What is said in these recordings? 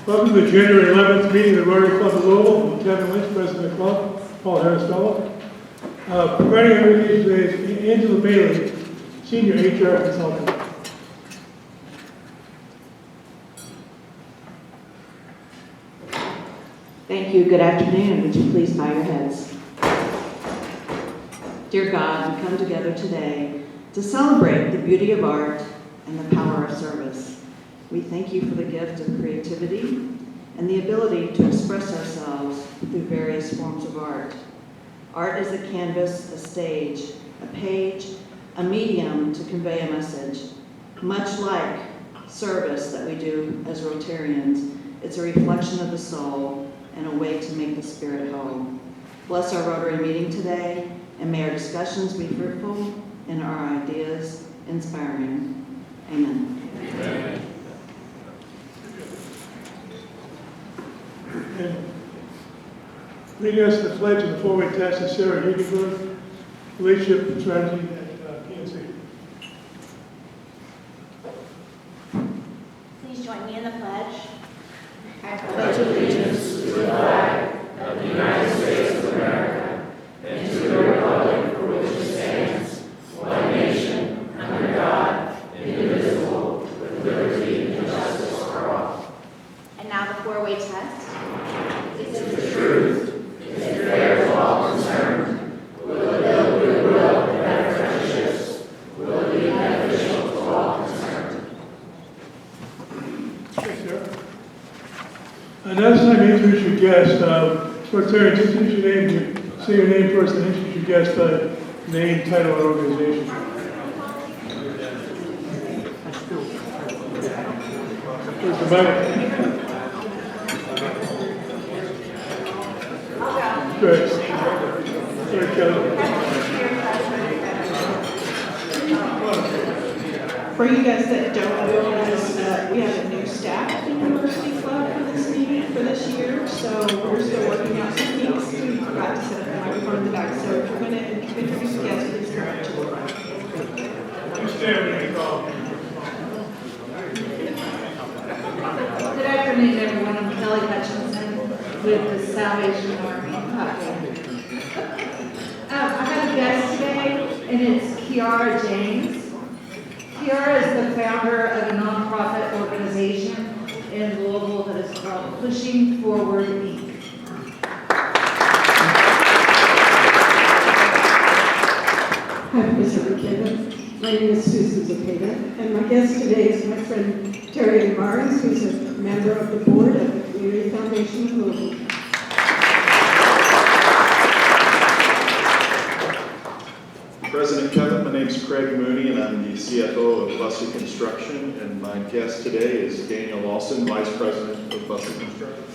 Welcome to the January 11th meeting of the Rotary Club of Louisville. I'm Kevin Lynch, President of the club, Paul Harris Fellow. Providing everything today is Angela Bailey, Senior HR Consultant. Thank you. Good afternoon. Would you please bow your heads? Dear God, we come together today to celebrate the beauty of art and the power of service. We thank you for the gift of creativity and the ability to express ourselves through various forms of art. Art is a canvas, a stage, a page, a medium to convey a message. Much like service that we do as Rotarians, it's a reflection of the soul and a way to make the spirit whole. Bless our Rotary meeting today, and may our discussions be fruitful and our ideas inspiring. Amen. And leading us to the pledge and the four-way test is Sarah Higginbotham, Leadership and Strategy at PNC. Please join me in the pledge. I pledge allegiance to the flag of the United States of America and to the republic for which it stands, one nation, under God, indivisible, with liberty and justice for all. And now the four-way test. Is the truth, is fair to all concerned, will it build goodwill and better friendships, will it be beneficial to all concerned. Thanks, Sarah. Now it's time to introduce your guest. Rotarians, introduce your name. Say your name first and introduce your guest by name, title, and organization. Where's the mic? Good. Sorry, Kelly. For you guys that don't know, we have a new staff at the University Club for this meeting for this year, so we're still working out some kinks. We forgot to set up the microphone in the back, so if you're going to introduce the guests, please come up to the front. You stand when you call. Good afternoon, everyone. I'm Kelly Hutchinson with the Salvation Army. I have a guest today, and it's Kiara James. Kiara is the founder of a nonprofit organization in Louisville that is called Pushing Forward, Inc. Hi, Mr. Kevin. My name is Susan Zepeda, and my guest today is my friend Terry Barnes, who's a member of the board of the Community Foundation of Louisville. President Kevin, my name is Craig Mooney, and I'm the CFO of Bussey Construction, and my guest today is Daniel Lawson, Vice President of Bussey Construction.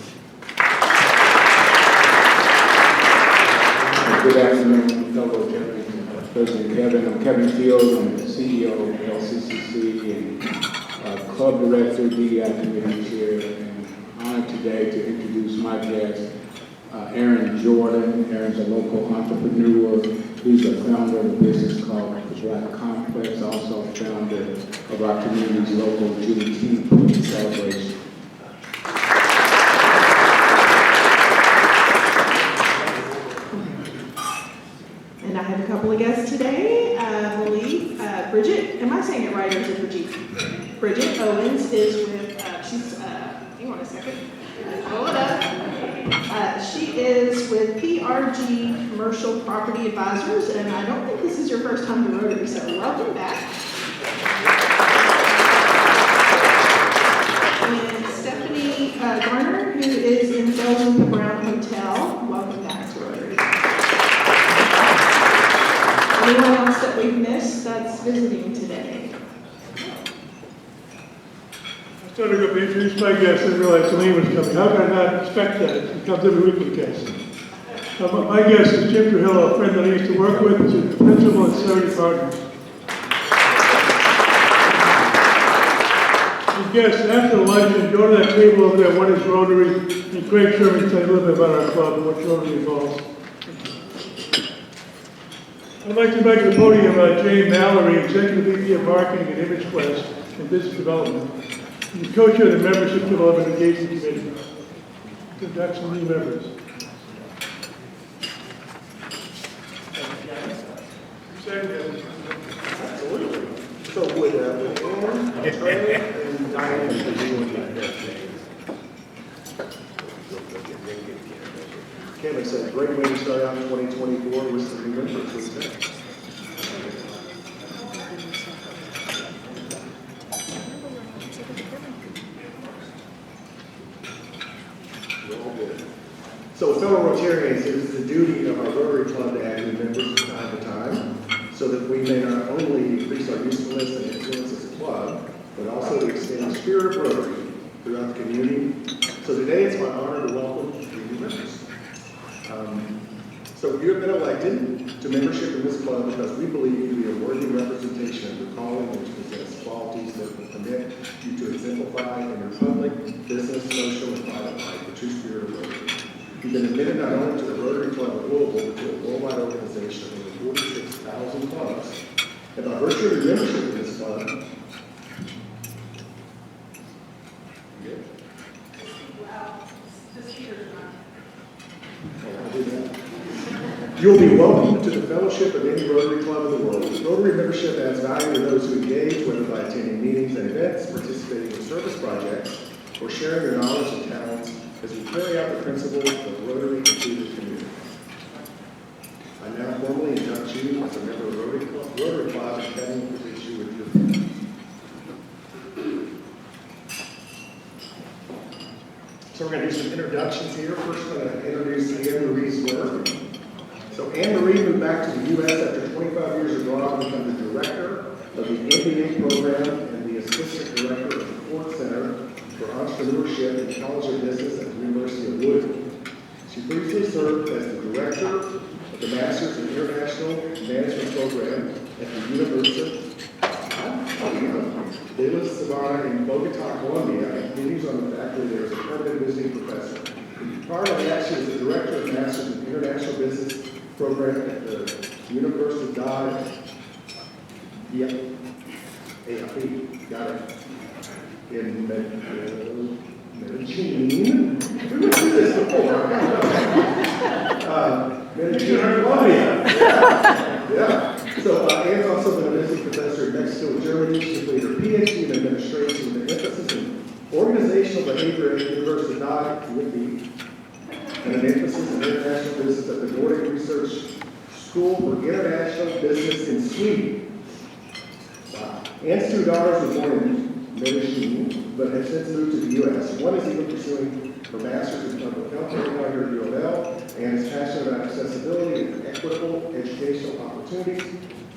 Good afternoon, fellow gentlemen. President Kevin. I'm Kevin Fields. I'm the CEO of LCCC and Club Director, DEI Committee Chair, and honored today to introduce my guest, Aaron Jordan. Aaron's a local entrepreneur. He's the founder of a business called the Black Complex, also founder of our community's local Juneteenth celebration. And I have a couple of guests today. I believe Bridget, am I saying it right or is it Bridget? Bridget Owens is with, hang on a second, pull it up. She is with PRG Commercial Property Advisors, and I don't think this is your first time to Rotary, so welcome back. And Stephanie Garner, who is in sales with the Brown Hotel, welcome back to Rotary. Anyone else that we've missed that's visiting today? I started to introduce my guest and realized Elaine was coming. How could I not expect that? He comes every week with guests. My guest is Jim Trujillo, a friend that I used to work with. He's the principal at Surratt Partners. His guests, after the luncheon, go to that table over there. One is Rotary, and Craig Sherman tell you a little bit about our club and what Rotary involves. I'd like to invite to the podium Jane Mallory, Executive VP of Marketing and Image Quest and Business Development. She's co-chair of the Membership Development Engagement Committee. Introduction to new members. Absolutely. So with Ann, Trey, and Diane, and Cameron said, great way to start out 2024 with some new members. We're all good. So fellow Rotarians, it is the duty of our Rotary Club to add new members from time to time, so that we may not only increase our usefulness and influence as a club, but also to extend the spirit of Rotary throughout the community. So today it's my honor to welcome three new members. So you have been elected to membership in this club because we believe you to be a worthy representation of your calling, which possess qualities that will permit you to exemplify in your public, business, social, and private life the true spirit of Rotary. You've been admitted not only to the Rotary Club of Louisville, but to a worldwide organization of over 46,000 clubs. And by virtue of your membership in this club, you'll be welcomed to the fellowship of any Rotary Club in the world. Rotary membership adds value to those who engage, whether by attending meetings and events, participating in service projects, or sharing their knowledge and talents as we carry out the principles of Rotary into the community. I now formally induct you as a member of Rotary Club and Kevin presents you with your gift. So we're going to do some introductions here. First, I'm going to introduce Anne Marie's work. So Anne Marie moved back to the U.S. after 25 years abroad and became the director of the MBA program and the assistant director of the Ford Center for Entrepreneurship and College of Business at the University of Louisville. She previously served as the director of the Masters in International Management program at the University de La Sabana in Bogota, Colombia, and continues on the faculty there as a permanent visiting professor. Prior to that, she was the director of Masters in International Business program at the University of AFP, got it, in Medellin. We went through this before. Medellin, Colombia. Yeah. So Anne's also been a visiting professor in Mexico and Germany. She completed her PhD in administration with an emphasis in organizational behavior at the University of Louisville, and an emphasis in international business at the Nordic Research School for International Business in Sweden. Wow. Anne's two daughters were born in Medellin, but have since moved to the U.S. One is even pursuing her master's in public health right now here at UNL, and is passionate about accessibility and equitable educational opportunities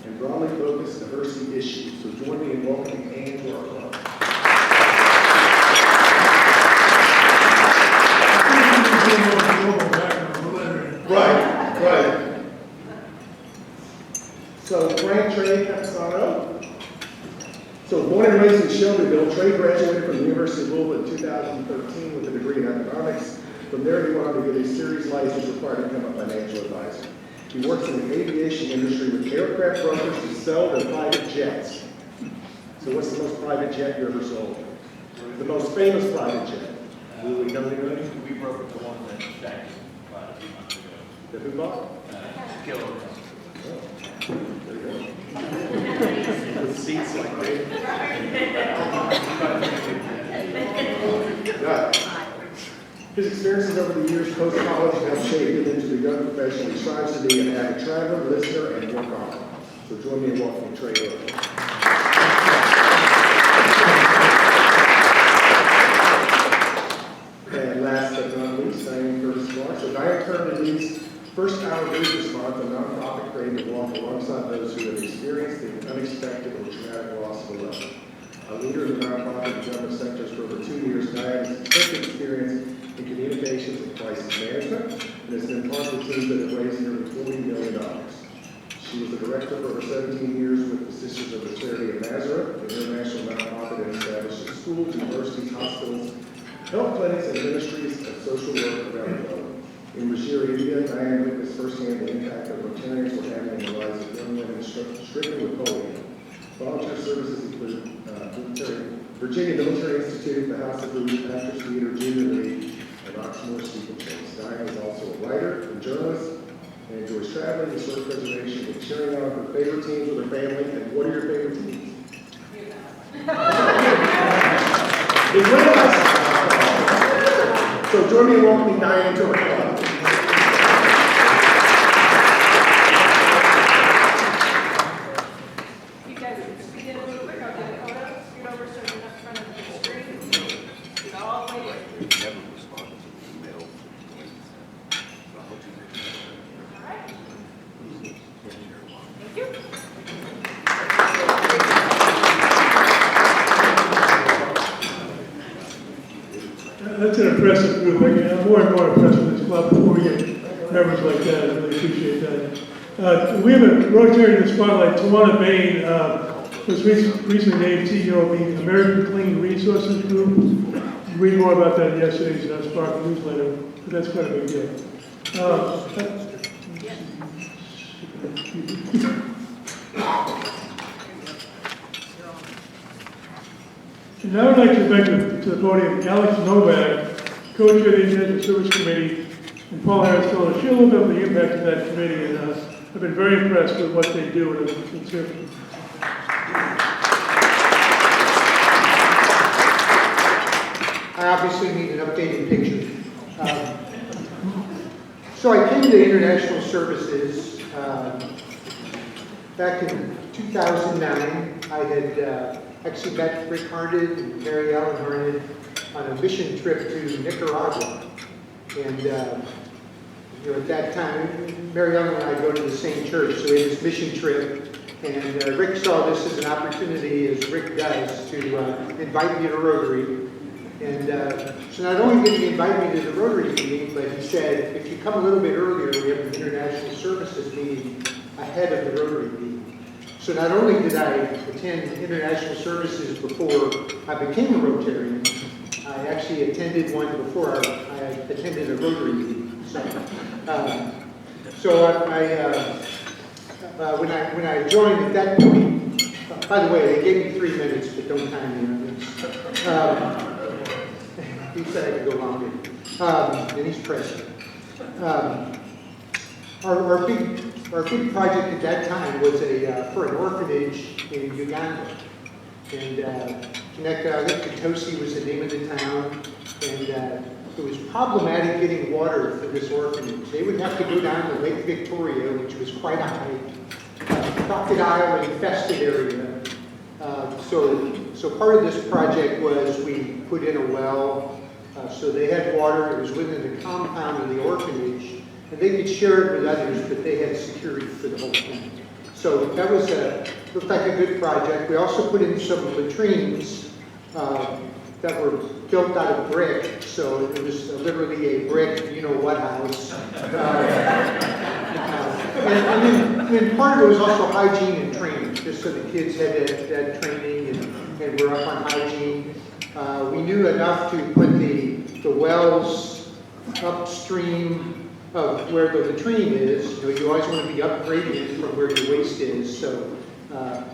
and broadly focused diversity issues. So join me in welcoming Anne to our club. Right. So Frank Trey Capsano. So born and raised in Shelbyville, Trey graduated from the University of Louisville in 2013 with a degree in economics. From there, he went on to get a series license required to become a financial advisor. He works in the aviation industry with aircraft brokers who sell their private jets. So what's the most private jet you ever sold? The most famous private jet. Will we know the name? We broke the one that Shaq bought a few months ago. That who bought? Killer. Oh, there you go. With seats like that. Yeah. His experiences over the years post-college have shaped him into the young professional he strives to be an avid traveler, listener, and workaholic. So join me in welcoming Trey Rhodes. And last but not least, Diane Curtis Clark. So Diane currently leads First Hour News Response, a nonprofit created to walk alongside those who have experienced the unexpected or traumatic loss of a loved one. A leader in the nonprofit and government sectors for over 2 years, Diane has extensive experience in communications and crisis management, and has been part of the team that have raised nearly $40 million. She was the director for over 17 years with the Sisters of the Charity of Nazareth, an international nonprofit that established schools, universities, hospitals, health clinics, and ministries of social work around the globe. In Brashear, India, Diane witnessed firsthand the impact that Rotarians were having in the lives of young women stricken with polio. Volunteer services include Virginia Military Institute, the House of Blues, Actors Theater, Junior League, and Oxmoor Steeplechase. Diane is also a writer and journalist and enjoys traveling, resource preservation, and cheering on her favorite teams with her family. And what are your favorite teams? It's one of us. So join me in welcoming Diane to our club. You guys, begin a little quick, I'll get a photo, scoot over so you're not in front of the screen. Scoot all the way in. Never responded to email. All right. Thank you. That's an impressive group. I'm more and more impressed with this club before we get members like that. I really appreciate that. We have a Rotary in the spotlight. Tawana Bain was recently named CEO of the American Clean Resources Group. You can read more about that in yesterday's Spark newsletter, but that's quite a big deal. And now I'd like to invite to the podium Alex Novak, co-chair of the International Service Committee, and Paul Harris to share a little bit of the impact of that committee. And I've been very impressed with what they do. And let's hear from them. I obviously need an updated picture. So I came to International Services back in 2009. I had actually met Rick Harned and Mary Ellen Harned on a mission trip to Nicaragua. And at that time, Mary Ellen and I go to the same church, so we had this mission trip. And Rick saw this as an opportunity, as Rick does, to invite me to Rotary. And so not only did he invite me to the Rotary meeting, but he said, if you come a little bit earlier, we have an International Services meeting ahead of the Rotary meeting. So not only did I attend International Services before I became a Rotarian, I actually attended one before I attended a Rotary meeting. When I joined at that point, by the way, they gave me 3 minutes, but don't time me on this. He said I could go longer, and he's pressing. Our big project at that time was for an orphanage in Uganda. And Kitosi was the name of the town, and it was problematic getting water for this orphanage. They would have to go down to Lake Victoria, which was quite a hike, crocodile-infested area. So part of this project was we put in a well, so they had water. It was within the compound of the orphanage, and they could share it with others, but they had security for the whole thing. So that was looked like a good project. We also put in some latrines that were built out of brick, so it was literally a brick, you-know-what house. And then part of it was also hygiene and training, just so the kids had that training and were up on hygiene. We knew enough to put the wells upstream of where the latrine is. You always want to be upgraded from where your waste is. So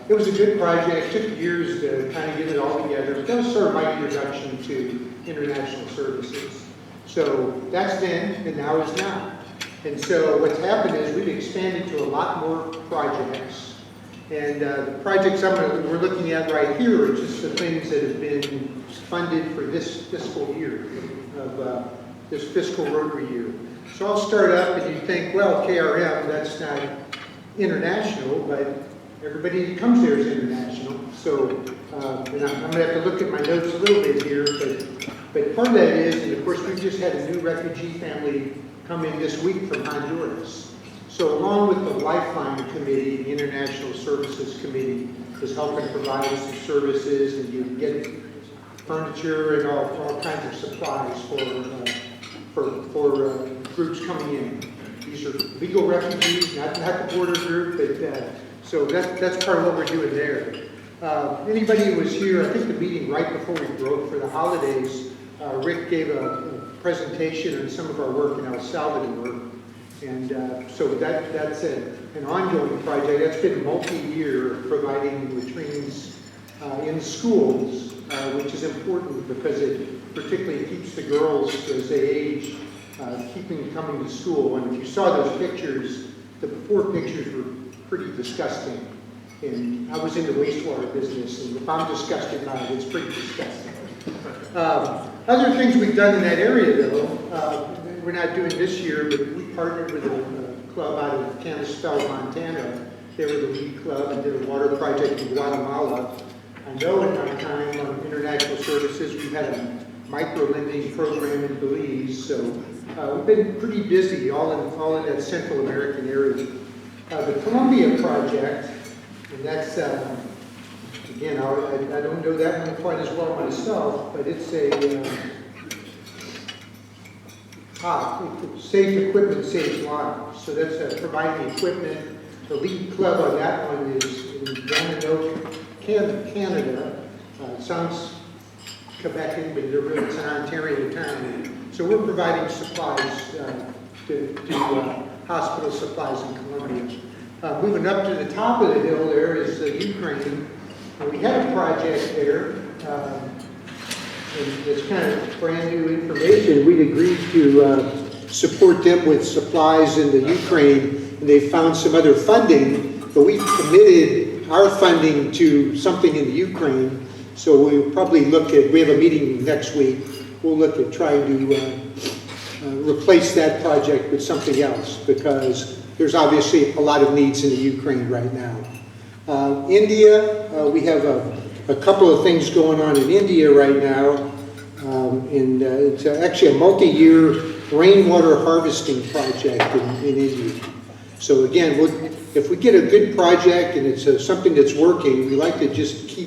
it was a good project. It took years to kind of get it all together. That was sort of my introduction to International Services. So that's then, and now is now. And so what's happened is we've expanded to a lot more projects. And the projects we're looking at right here are just the things that have been funded for this fiscal year, of this fiscal Rotary year. So I'll start up and you think, well, KRM, that's not international, but everybody that comes there is international. So and I'm going to have to look at my notes a little bit here, but part of that is, and of course we've just had a new refugee family come in this week from Honduras. So along with the Lifeline Committee, the International Services Committee is helping provide some services, and you get furniture and all kinds of supplies for groups coming in. These are legal refugees, not the border group, but so that's part of what we're doing there. Anybody who was here, I think the meeting right before we broke for the holidays, Rick gave a presentation on some of our work in El Salvador. And so that's an ongoing project. That's been multi-year, providing latrines in schools, which is important because it particularly keeps the girls as they age, coming to school. And if you saw those pictures, the before pictures were pretty disgusting. And I was in the wastewater business, and if I'm disgusted now, it's pretty disgusting. Other things we've done in that area, though, we're not doing this year, but we partnered with a club out of Canistell, Montana. They were the lead club and did a water project in Guatemala. I know in my time on international services, we've had a micro-lending program in Belize, so we've been pretty busy all in that Central American area. The Columbia project, and that's, again, I don't know that one quite as well myself, but it's a safe equipment saves lives. So that's providing equipment. The lead club on that one is in Gananoque, Canada. It sounds Quebecan, but it's an Ontario town. So we're providing supplies to hospital supplies in Colombia. Moving up to the top of the hill there is Ukraine. We had a project there. And it's kind of brand new information. We'd agreed to support them with supplies in the Ukraine, and they found some other funding, but we committed our funding to something in the Ukraine. So we'll probably we have a meeting next week. We'll look at trying to replace that project with something else, because there's obviously a lot of needs in the Ukraine right now. India, we have a couple of things going on in India right now. And it's actually a multi-year rainwater harvesting project in India. So again, if we get a good project and it's something that's working, we like to just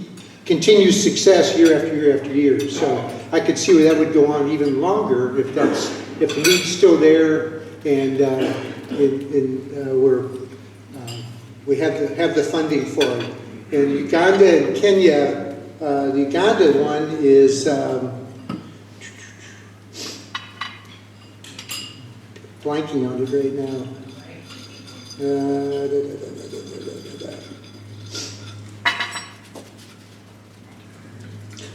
continue success year after year after year. So I could see where that would go on even longer if the need's still there and we have the funding for it. In Uganda and Kenya, the Uganda one is blanking on it right now.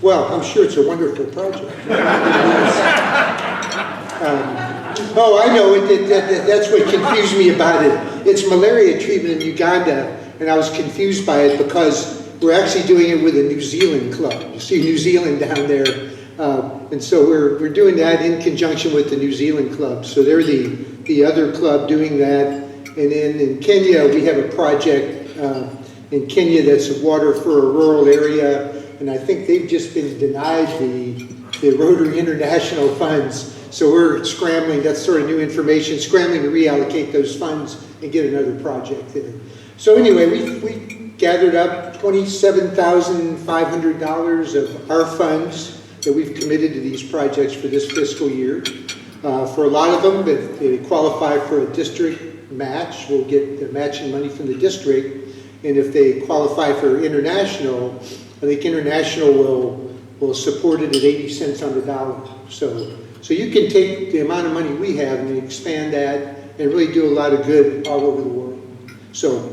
Well, I'm sure it's a wonderful project. Oh, I know, that's what confused me about it. It's malaria treatment in Uganda, and I was confused by it because we're actually doing it with a New Zealand club. You see New Zealand down there. And so we're doing that in conjunction with the New Zealand club. So they're the other club doing that. And then in Kenya, we have a project in Kenya that's water for a rural area. And I think they've just been denied the Rotary International funds. So we're scrambling, that's sort of new information, scrambling to reallocate those funds and get another project there. So anyway, we gathered up $27,500 of our funds that we've committed to these projects for this fiscal year. For a lot of them, if they qualify for a district match, we'll get the matching money from the district. And if they qualify for international, I think international will support it at 80 cents on the dollar. So you can take the amount of money we have and expand that and really do a lot of good all over the world. So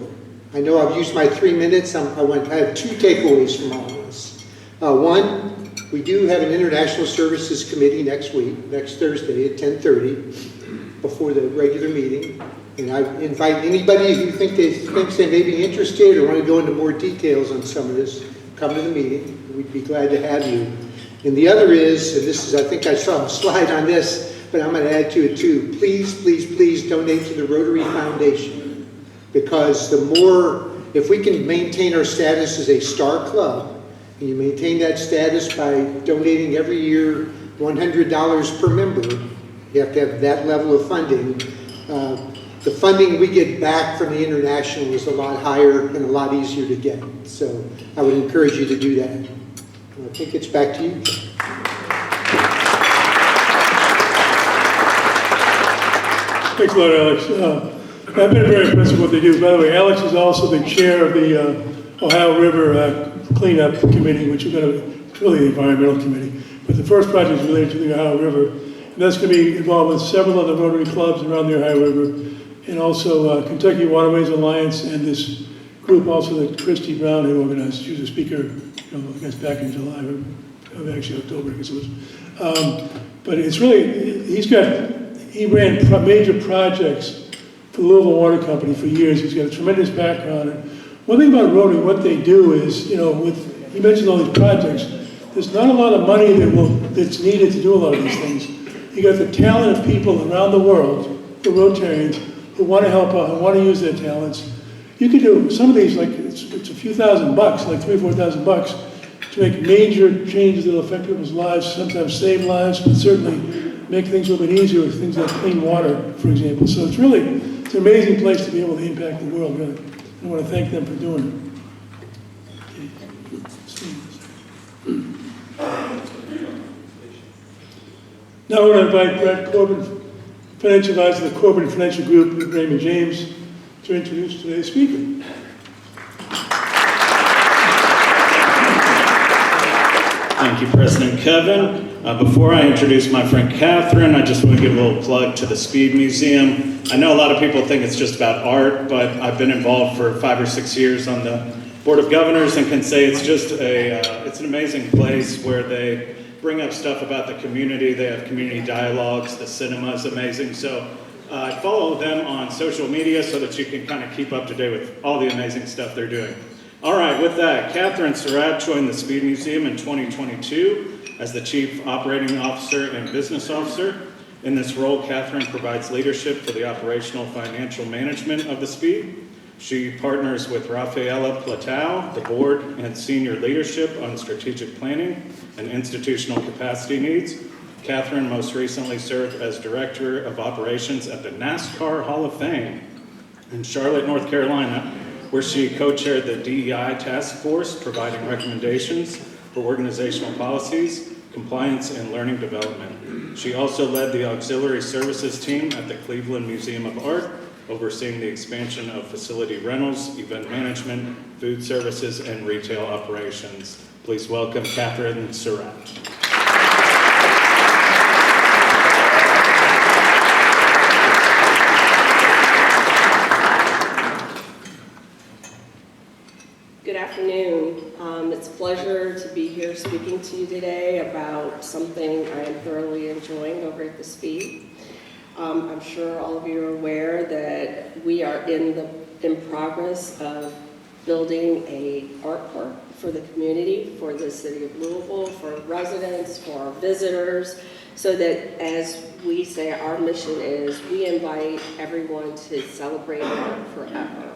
I know I've used my 3 minutes. I have two takeaways from all of this. One, we do have an International Services Committee next Thursday at 10:30 before the regular meeting. And I invite anybody who thinks they may be interested or want to go into more details on some of this, come to the meeting. We'd be glad to have you. And the other is, and this is, I think I saw a slide on this, but I'm going to add to it too. Please, please, please donate to the Rotary Foundation, because if we can maintain our status as a star club, and you maintain that status by donating every year $100 per member, you have to have that level of funding. The funding we get back from the international is a lot higher and a lot easier to get. So I would encourage you to do that. I think it's back to you. Thanks a lot, Alex. I've been very impressed with what they do. By the way, Alex is also the chair of the Ohio River Cleanup Committee, which is really the environmental committee. But the first project is related to the Ohio River. And that's going to be involved with several other Rotary clubs around the Ohio River, and also Kentucky Waterways Alliance, and this group also that Christy Brown had organized. She was a speaker, I guess back in July, or actually October, I guess it was. But it's really, he ran major projects for the Louisville Water Company for years. He's got a tremendous background. And one thing about Rotary, what they do is, you mentioned all these projects, there's not a lot of money that's needed to do a lot of these things. You got the talent of people around the world, the Rotarians, who want to help out, who want to use their talents. You could do some of these, like it's a few $1,000, like $3,000 or $4,000, to make major changes that will affect people's lives, sometimes save lives, but certainly make things a little bit easier with things like clean water, for example. So it's an amazing place to be able to impact the world, really. I want to thank them for doing it. Now I want to invite Brett Corbin, Financial Advisor of the Corbin Financial Group at Raymond James, to introduce today's speaker. Thank you, President Kevin. Before I introduce my friend Catherine, I just want to give a little plug to the Speed Museum. I know a lot of people think it's just about art, but I've been involved for 5 or 6 years on the Board of Governors and can say it's just it's an amazing place where they bring up stuff about the community. They have community dialogues. The cinema is amazing. So follow them on social media so that you can kind of keep up to date with all the amazing stuff they're doing. All right, with that, Catherine Surratt joined the Speed Museum in 2022 as the Chief Operating Officer and Business Officer. In this role, Catherine provides leadership for the operational financial management of the Speed. She partners with Rafaela Platau, the board, and senior leadership on strategic planning and institutional capacity needs. Catherine most recently served as Director of Operations at the NASCAR Hall of Fame in Charlotte, North Carolina, where she co-chaired the DEI task force, providing recommendations for organizational policies, compliance, and learning development. She also led the auxiliary services team at the Cleveland Museum of Art, overseeing the expansion of facility rentals, event management, food services, and retail operations. Please welcome Catherine Surratt. Good afternoon. It's a pleasure to be here speaking to you today about something I am thoroughly enjoying over at the Speed. I'm sure all of you are aware that we are in progress of building a art park for the community, for the city of Louisville, for residents, for our visitors, so that, as we say, our mission is we invite everyone to celebrate art forever.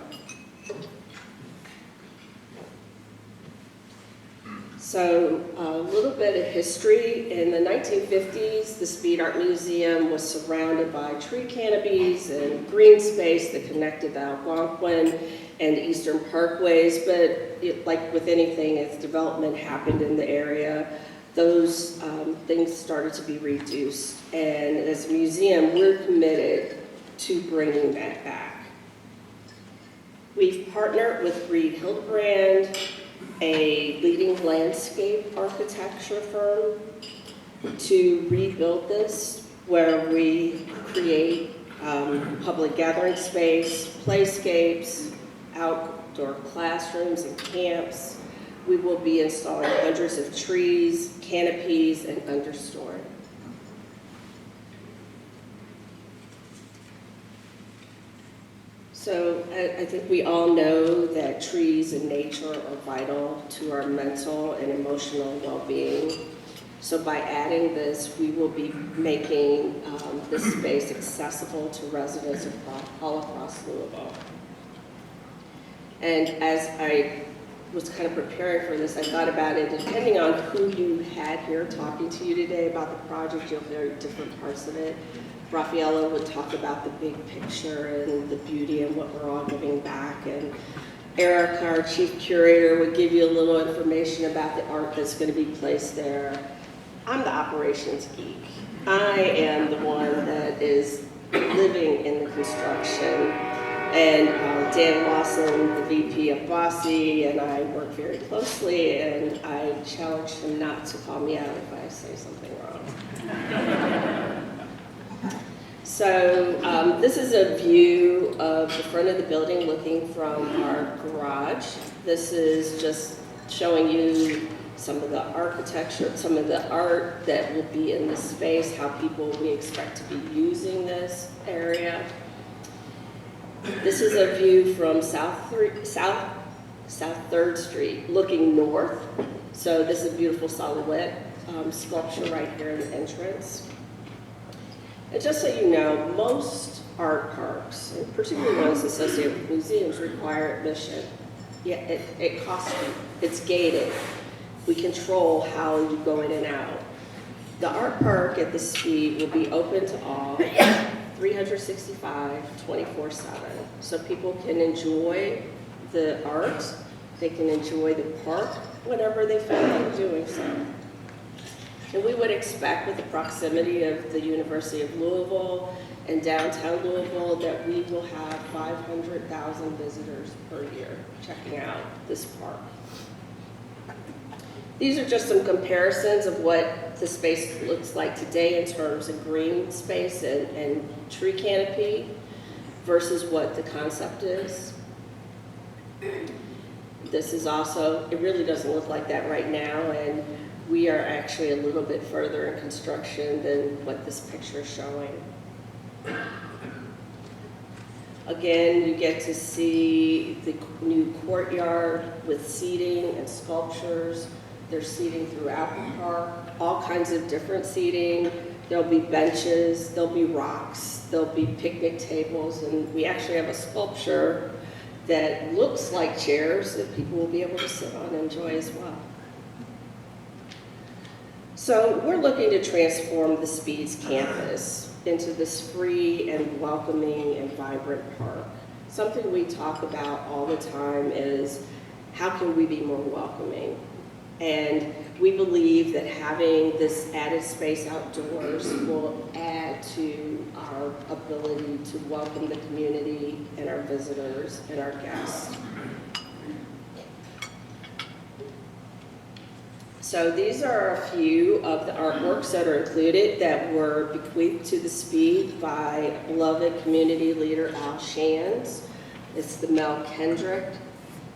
So a little bit of history. In the 1950s, the Speed Art Museum was surrounded by tree canopies and green space that connected the Algonquin and Eastern Parkways, but like with anything, as development happened in the area, those things started to be reduced. And as a museum, we're committed to bringing that back. We've partnered with Reed Hildebrand, a leading landscape architecture firm, to rebuild this, where we create public gathering space, playscapes, outdoor classrooms and camps. We will be installing hundreds of trees, canopies, and understory. So I think we all know that trees and nature are vital to our mental and emotional well-being. So by adding this, we will be making this space accessible to residents all across Louisville. And as I was kind of preparing for this, I thought about it. Depending on who you had here talking to you today about the project, you'll hear different parts of it. Rafaela would talk about the big picture and the beauty and what we're all giving back. And Erica, our chief curator, would give you a little information about the art that's going to be placed there. I'm the operations geek. I am the one that is living in the construction. And Dan Lawson, the VP of Bossy, and I work very closely, and I challenge him not to call me out if I say something wrong. So this is a view of the front of the building looking from our garage. This is just showing you some of the architecture, some of the art that will be in this space, how people we expect to be using this area. This is a view from South 3rd Street looking north. So this is a beautiful silhouette sculpture right here in the entrance. And just so you know, most art parks, and particularly ones associated with museums, require admission. Yeah, it costs you. It's gated. We control how you go in and out. The art park at the Speed will be open to all, 365, 24/7. So people can enjoy the art, they can enjoy the park whenever they feel like doing so. And we would expect, with the proximity of the University of Louisville and downtown Louisville, that we will have 500,000 visitors per year checking out this park. These are just some comparisons of what the space looks like today in terms of green space and tree canopy versus what the concept is. This is also, it really doesn't look like that right now, and we are actually a little bit further in construction than what this picture is showing. Again, you get to see the new courtyard with seating and sculptures. There's seating throughout the park, all kinds of different seating. There'll be benches, there'll be rocks, there'll be picnic tables, and we actually have a sculpture that looks like chairs that people will be able to sit on and enjoy as well. So we're looking to transform the Speeds campus into this free and welcoming and vibrant park. Something we talk about all the time is how can we be more welcoming? And we believe that having this added space outdoors will add to our ability to welcome the community and our visitors and our guests. So these are a few of the artworks that are included that were bequeathed to the Speed by beloved community leader Al Shands. It's the Mel Kendrick,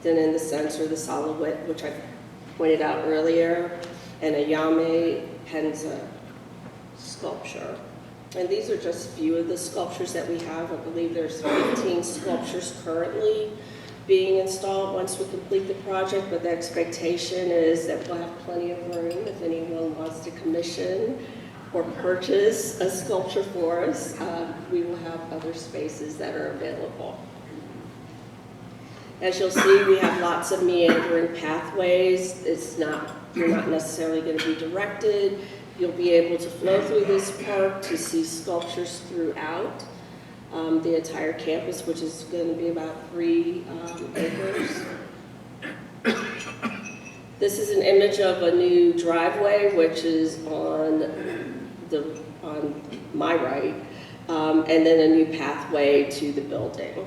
then in the center the silhouette, which I pointed out earlier, and a Yame Penza sculpture. And these are just a few of the sculptures that we have. I believe there's 15 sculptures currently being installed once we complete the project, but the expectation is that we'll have plenty of room if anyone wants to commission or purchase a sculpture for us. We will have other spaces that are available. As you'll see, we have lots of meandering pathways. You're not necessarily going to be directed. You'll be able to flow through this park to see sculptures throughout the entire campus, which is going to be about 3 acres. This is an image of a new driveway, which is on my right, and then a new pathway to the building.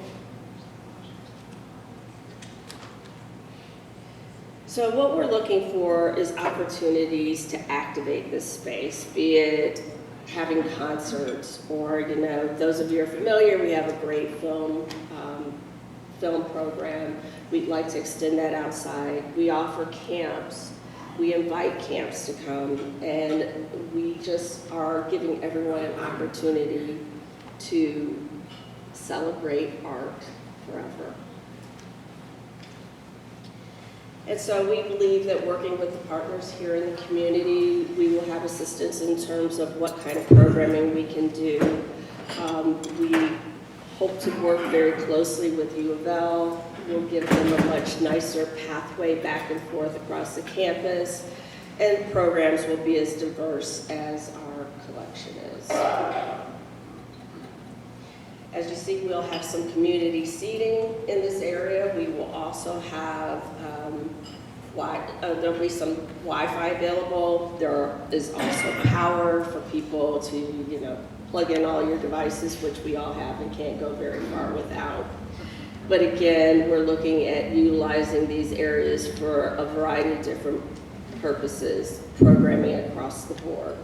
So what we're looking for is opportunities to activate this space, be it having concerts or, those of you who are familiar, we have a great film program. We'd like to extend that outside. We offer camps. We invite camps to come, and we just are giving everyone an opportunity to celebrate art forever. And so we believe that working with the partners here in the community, we will have assistance in terms of what kind of programming we can do. We hope to work very closely with U of L. We'll give them a much nicer pathway back and forth across the campus, and programs will be as diverse as our collection is. As you see, we'll have some community seating in this area. We will also have, there'll be some Wi-Fi available. There is also power for people to, plug in all your devices, which we all have and can't go very far without. But again, we're looking at utilizing these areas for a variety of different purposes, programming across the board.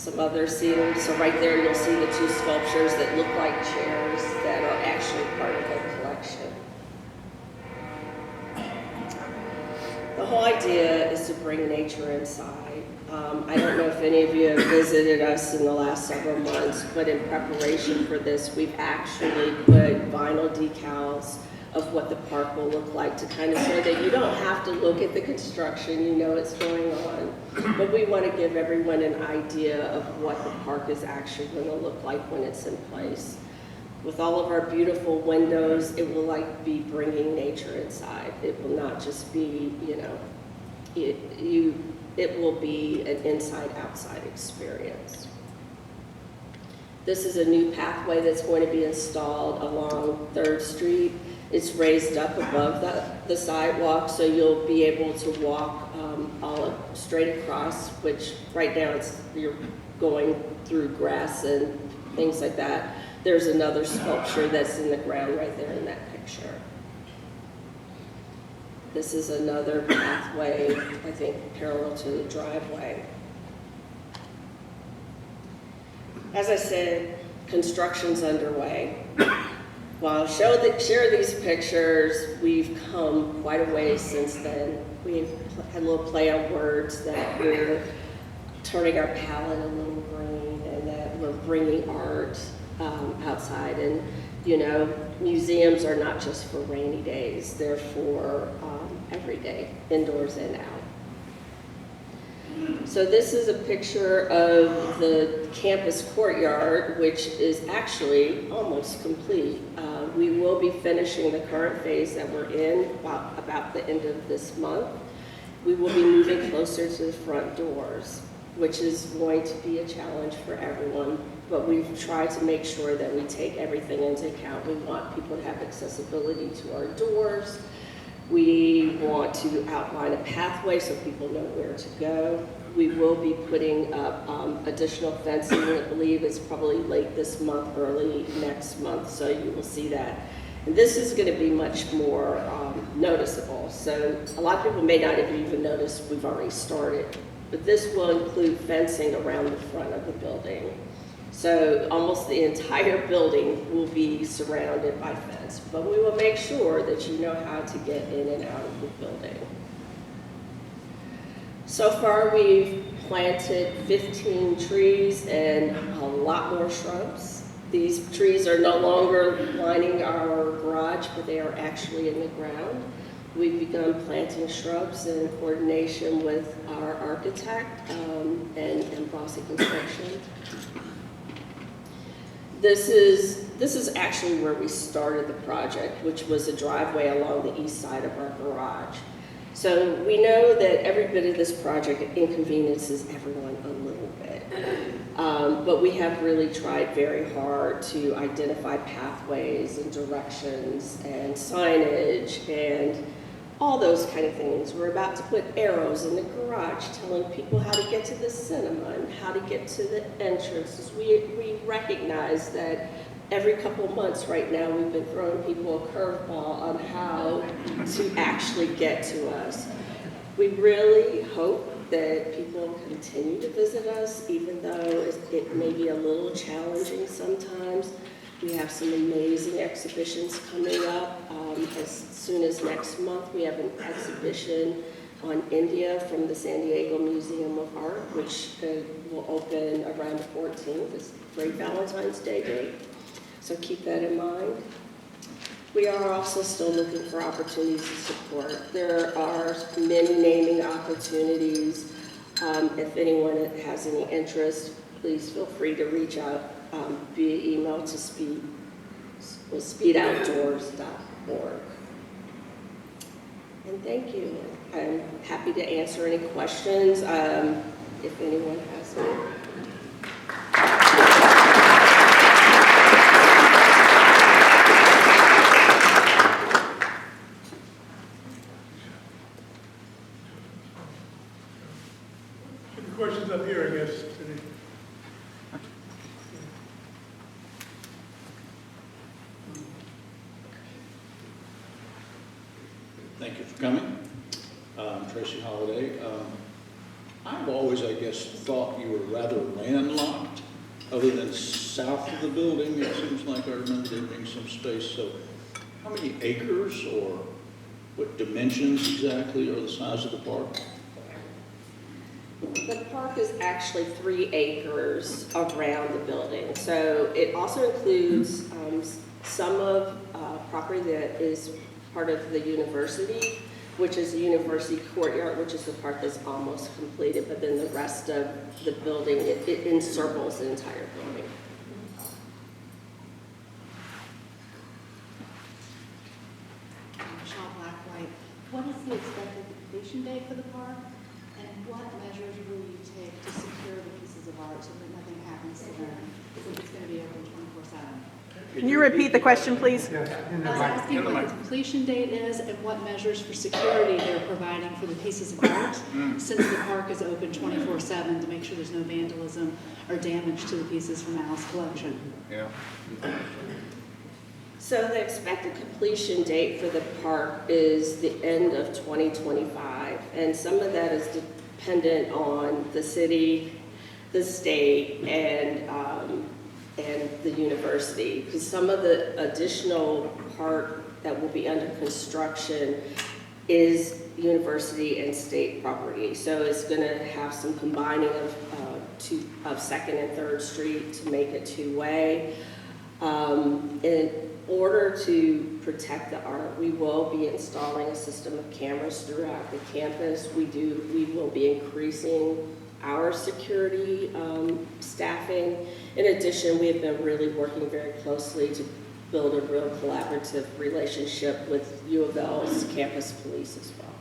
some other seating. So right there, you'll see the 2 sculptures that look like chairs that are actually part of the collection. The whole idea is to bring nature inside. I don't know if any of you have visited us in the last several months, but in preparation for this, we've actually put vinyl decals of what the park will look like to kind of show that you don't have to look at the construction, you know it's going on. But we want to give everyone an idea of what the park is actually going to look like when it's in place. With all of our beautiful windows, it will be bringing nature inside. It will not just be, it will be an inside-outside experience. This is a new pathway that's going to be installed along 3rd Street. It's raised up above the sidewalk, so you'll be able to walk all straight across, which right now you're going through grass and things like that. There's another sculpture that's in the ground right there in that picture. This is another pathway, I think, parallel to the driveway. As I said, construction's underway. While I share these pictures, we've come quite a ways since then. We've had a little play on words that we're turning our palette a little green and that we're bringing art outside. And, museums are not just for rainy days. They're for every day, indoors and out. So this is a picture of the campus courtyard, which is actually almost complete. We will be finishing the current phase that we're in about the end of this month. We will be moving closer to the front doors, which is going to be a challenge for everyone, but we've tried to make sure that we take everything into account. We want people to have accessibility to our doors. We want to outline a pathway so people know where to go. We will be putting up additional fencing. I believe it's probably late this month, early next month, so you will see that. And this is going to be much more noticeable. So a lot of people may not have even noticed we've already started, but this will include fencing around the front of the building. So almost the entire building will be surrounded by fence, but we will make sure that you know how to get in and out of the building. So far, we've planted 15 trees and a lot more shrubs. These trees are no longer lining our garage, but they are actually in the ground. We've begun planting shrubs in coordination with our architect and Bossy Construction. This is actually where we started the project, which was a driveway along the east side of our garage. So we know that every bit of this project inconveniences everyone a little bit. But we have really tried very hard to identify pathways and directions and signage and all those kind of things. We're about to put arrows in the garage telling people how to get to the cinema and how to get to the entrances. We recognize that every couple of months right now we've been throwing people a curveball on how to actually get to us. We really hope that people continue to visit us, even though it may be a little challenging sometimes. We have some amazing exhibitions coming up. As soon as next month, we have an exhibition on India from the San Diego Museum of Art, which will open around the 14th. It's a great Valentine's Day date, so keep that in mind. We are also still looking for opportunities to support. There are many naming opportunities. If anyone has any interest, please feel free to reach out via email to speedoutdoors.org. And thank you. I'm happy to answer any questions if anyone has any. Any questions up here, I guess, today? Thank you for coming. I'm Tracy Holiday. I've always, I guess, guess, thought you were rather landlocked, other than south of the building. It seems like I remember there being some space. So how many acres or what dimensions exactly are the size of the park? The park is actually 3 acres around the building. So it also includes some of property that is part of the university, which is the university courtyard, which is the part that's almost completed, but then the rest of the building, it encircles the entire building. Michelle Blackwhite, what is the expected completion date for the park? And what measures will you take to secure the pieces of art so that nothing happens to them? Since it's going to be open 24/7. Can you repeat the question, please? I was asking what the completion date is and what measures for security they're providing for the pieces of art, since the park is open 24/7 to make sure there's no vandalism or damage to the pieces from Al's collection. Yeah. So the expected completion date for the park is the end of 2025, and some of that is dependent on the city, the state, and the university. Because some of the additional part that will be under construction is university and state property. So it's going to have some combining of 2nd and 3rd Street to make it two-way. In order to protect the art, we will be installing a system of cameras throughout the campus. We will be increasing our security staffing. In addition, we have been really working very closely to build a real collaborative relationship with U of L's campus police as well.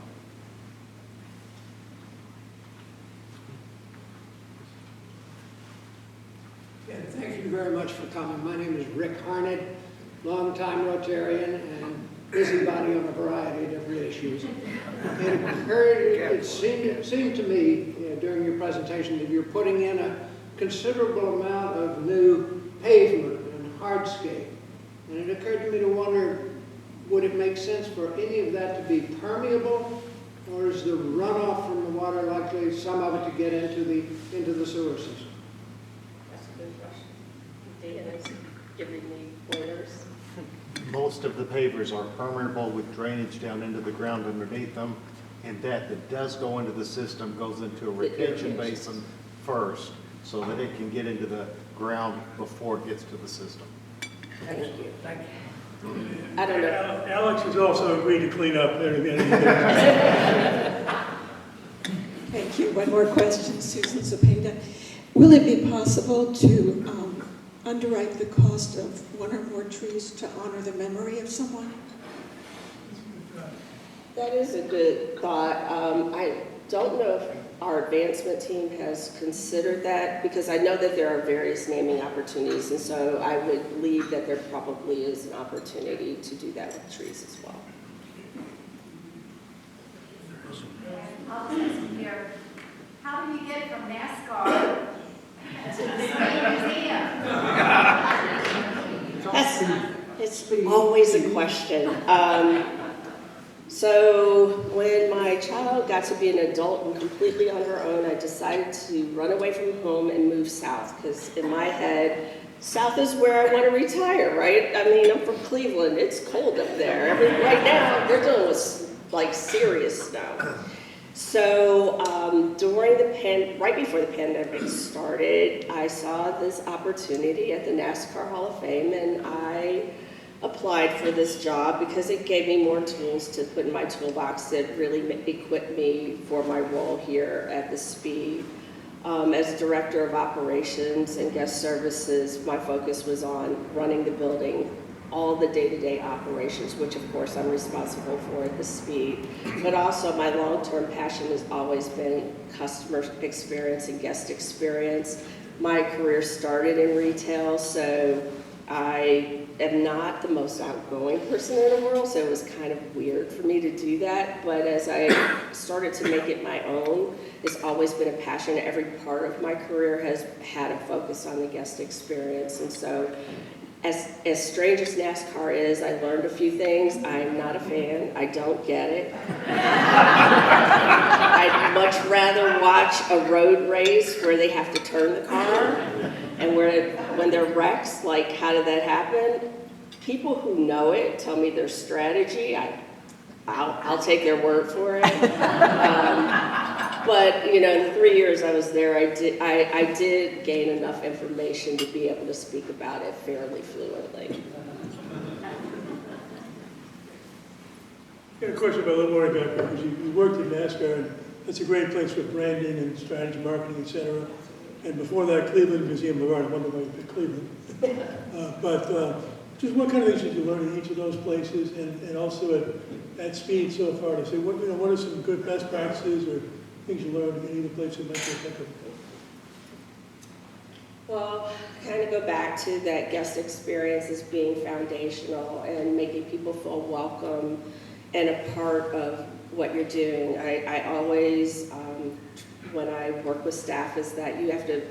Yeah, thank you very much for coming. My name is Rick Harned, longtime Rotarian and busybody on a variety of different issues. It seemed to me during your presentation that you're putting in a considerable amount of new pavement and hardscape. And it occurred to me to wonder, would it make sense for any of that to be permeable, or is the runoff from the water likely some of it to get into the sewer system? That's a good question. Dan is giving me pointers. Most of the pavers are permeable with drainage down into the ground underneath them, and that does go into the system, goes into a retention basin first, so that it can get into the ground before it gets to the system. Thank you. Thank you. I don't know. Alex has also agreed to clean up there again. Thank you. One more question, Susan Zepeda. Will it be possible to underwrite the cost of one or more trees to honor the memory of someone? That is a good thought. I don't know if our advancement team has considered that, because I know that there are various naming opportunities, and so I would believe that there probably is an opportunity to do that with trees as well. I'll listen here. How do you get from NASCAR to the State Museum? It's always a question. So when my child got to be an adult and completely on her own, I decided to run away from home and move south, because in my head, south is where I want to retire, right? I mean, I'm from Cleveland. It's cold up there. Right now, they're dealing with like serious snow. So right before the pandemic started, I saw this opportunity at the NASCAR Hall of Fame, and I applied for this job because it gave me more tools to put in my toolbox that really equipped me for my role here at the Speed. As Director of Operations and Guest Services, my focus was on running the building, all the day-to-day operations, which of course I'm responsible for at the Speed. But also my long-term passion has always been customer experience and guest experience. My career started in retail, so I am not the most outgoing person in the world, so it was kind of weird for me to do that. But as I started to make it my own, it's always been a passion. Every part of my career has had a focus on the guest experience. And so As strange as NASCAR is, I learned a few things. I'm not a fan. I don't get it. I'd much rather watch a road race where they have to turn the car and when they're wrecks, like how did that happen? People who know it tell me their strategy. I'll take their word for it. But you know, in the 3 years I was there, I did gain enough information to be able to speak about it fairly fluently. I got a question about a little more about because you worked at NASCAR, and that's a great place for branding and strategy, marketing, etc. And before that, Cleveland Museum of Art. I wonder why you picked Cleveland. Just what kind of things did you learn in each of those places, and also at Speed so far to say what are some good best practices or things you learned in either place that might be effective? Well, kind of go back to that guest experience as being foundational and making people feel welcome and a part of what you're doing. I always, when I work with staff, is that you have to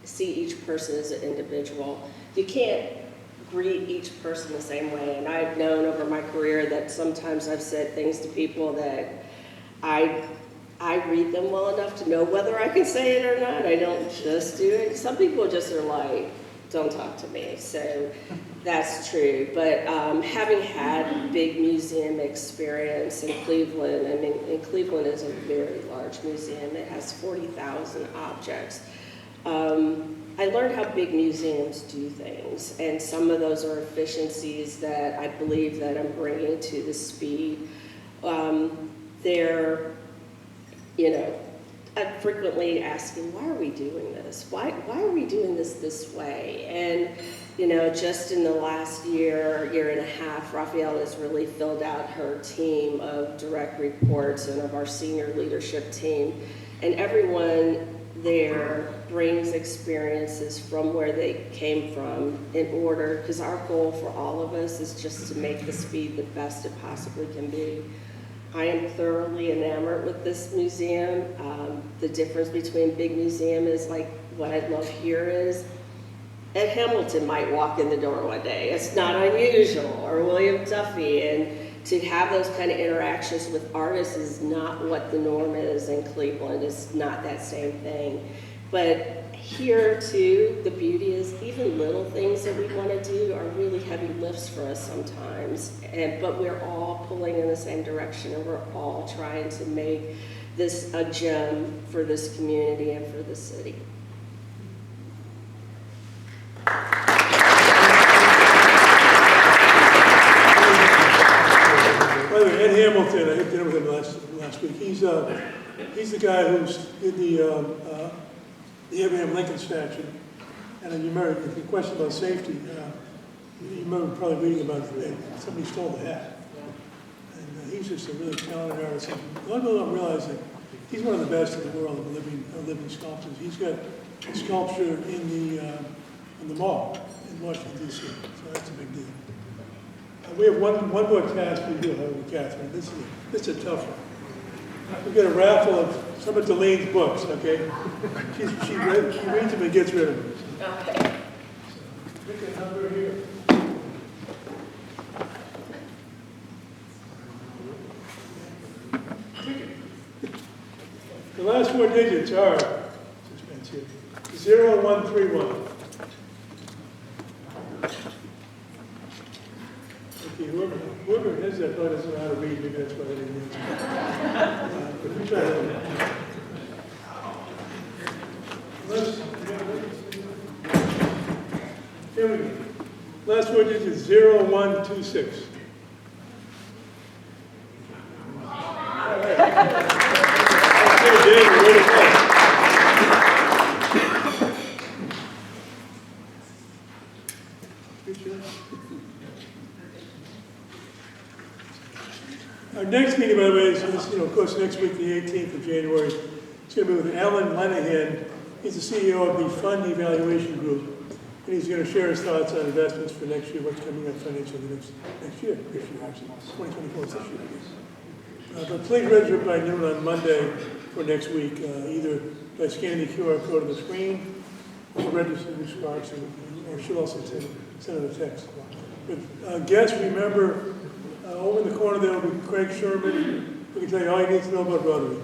see each person as an individual. You can't greet each person the same way. And I've known over my career that sometimes I've said things to people that I read them well enough to know whether I can say it or not. I don't just do it. Some people just are like, don't talk to me. So that's true. But having had big museum experience in Cleveland, I mean, and Cleveland is a very large museum. It has 40,000 objects. I learned how big museums do things, and some of those are efficiencies that I believe that I'm bringing to the Speed. They're, you know, I'm frequently asking, why are we doing this? Why are we doing this way? And, you know, just in the last year and a half, Raphael has really filled out her team of direct reports and of our senior leadership team, and everyone there brings experiences from where they came from in order, because our goal for all of us is just to make the Speed the best it possibly can be. I am thoroughly enamored with this museum. The difference between big museum is like what I love here is Ed Hamilton might walk in the door one day. It's not unusual, or William Duffy, and to have those kind of interactions with artists is not what the norm is in Cleveland. It's not that same thing. But here too, the beauty is even little things that we want to do are really heavy lifts for us sometimes. But we're all pulling in the same direction, and we're all trying to make this a gem for this community and for the city. By the way, Ed Hamilton, I had dinner with him last week. He's the guy who's in the Abraham Lincoln statue. And then you remember the question about safety. You remember probably reading about somebody stole the hat. And he's just a really talented artist. And a lot of people don't realize that he's one of the best in the world of living sculptors. He's got a sculpture in the mall in Washington, D.C. So that's a big deal. We have one more task we do, Catherine. This is a tough one. We get a raffle of some of Delene's books, okay? She reads them and gets rid of them. Okay. Pick a number here. The last four digits are 0131. Okay, whoever has that probably doesn't know how to read, maybe that's why they didn't answer. But we try to. Here we go. Last four digits 0126. All right. Okay, Dave, we're ready to go. Our next meeting, by the way, is of course, next week, the 18th of January. It's going to be with Alan Lenahan. He's the CEO of the Fund Evaluation Group, and he's going to share his thoughts on investments for next year, what's coming up financially next year. This year, actually. 2024 is this year, I guess. But please register by noon on Monday for next week, either by scanning the QR code on the screen I'll register Ms. Sparks, or she'll also send a text. But guests, remember, over in the corner there will be Craig Sherman, who can tell you all you need to know about Rotary.